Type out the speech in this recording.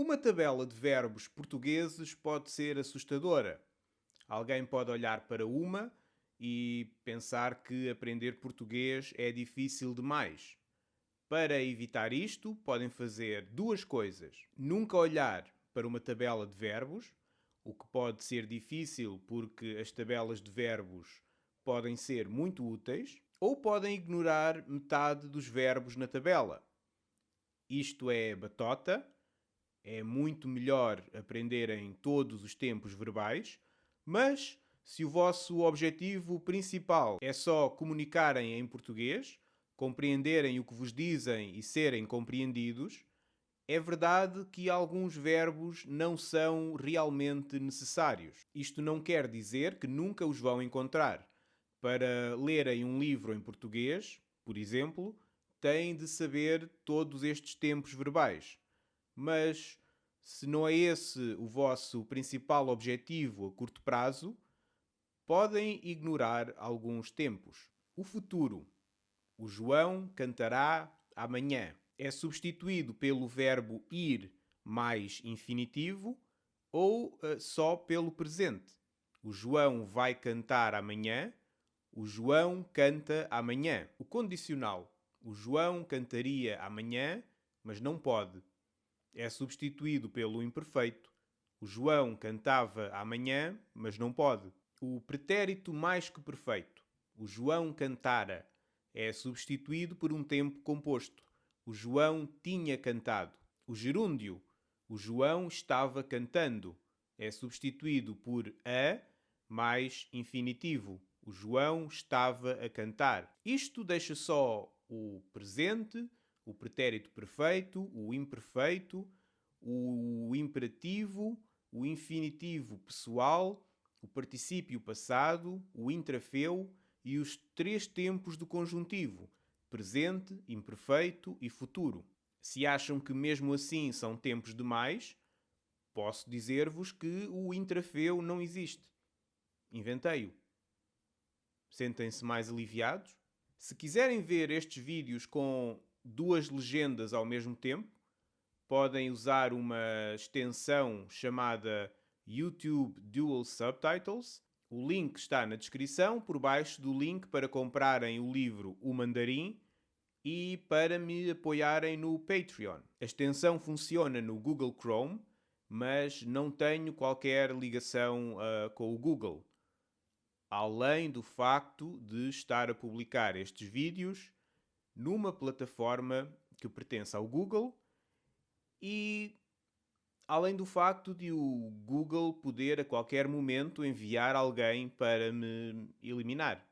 Uma tabela de verbos portugueses pode ser assustadora. Alguém pode olhar para uma e pensar que aprender português é difícil demais. Para evitar isto, podem fazer duas coisas. Nunca olhar para uma tabela de verbos, o que pode ser difícil porque as tabelas de verbos podem ser muito úteis, ou podem ignorar metade dos verbos na tabela. Isto é batota. É muito melhor aprenderem todos os tempos verbais, mas se o vosso objetivo principal é só comunicarem em português, compreenderem o que vos dizem e serem compreendidos, é verdade que alguns verbos não são realmente necessários. Isto não quer dizer que nunca os vão encontrar. Para lerem um livro em português, por exemplo, têm de saber todos estes tempos verbais. Mas se não é esse o vosso principal objetivo a curto prazo, podem ignorar alguns tempos. O futuro. O João cantará amanhã. É substituído pelo verbo ir mais infinitivo ou só pelo presente. O João vai cantar amanhã. O João canta amanhã. O condicional. O João cantaria amanhã, mas não pode. É substituído pelo imperfeito. O João cantava amanhã, mas não pode. O pretérito mais que perfeito. O João cantara. É substituído por um tempo composto. O João tinha cantado. O gerúndio. O João estava cantando. É substituído por a mais infinitivo. O João estava a cantar. Isto deixa só o presente, o pretérito perfeito, o imperfeito, o imperativo, o infinitivo pessoal, o particípio passado, o intrafeu e os três tempos do conjuntivo: presente, imperfeito e futuro. Se acham que mesmo assim são tempos demais, posso dizer-vos que o intrafeu não existe. Inventei-o. Sentem-se mais aliviados? Se quiserem ver estes vídeos com duas legendas ao mesmo tempo, podem usar uma extensão chamada YouTube Dual Subtitles. O link está na descrição, por baixo do link para comprarem o livro O Mandarim e para me apoiarem no Patreon. A extensão funciona no Google Chrome, mas não tenho qualquer ligação com o Google. Além do facto de estar a publicar estes vídeos numa plataforma que pertence ao Google e além do facto de o Google poder a qualquer momento enviar alguém para me eliminar.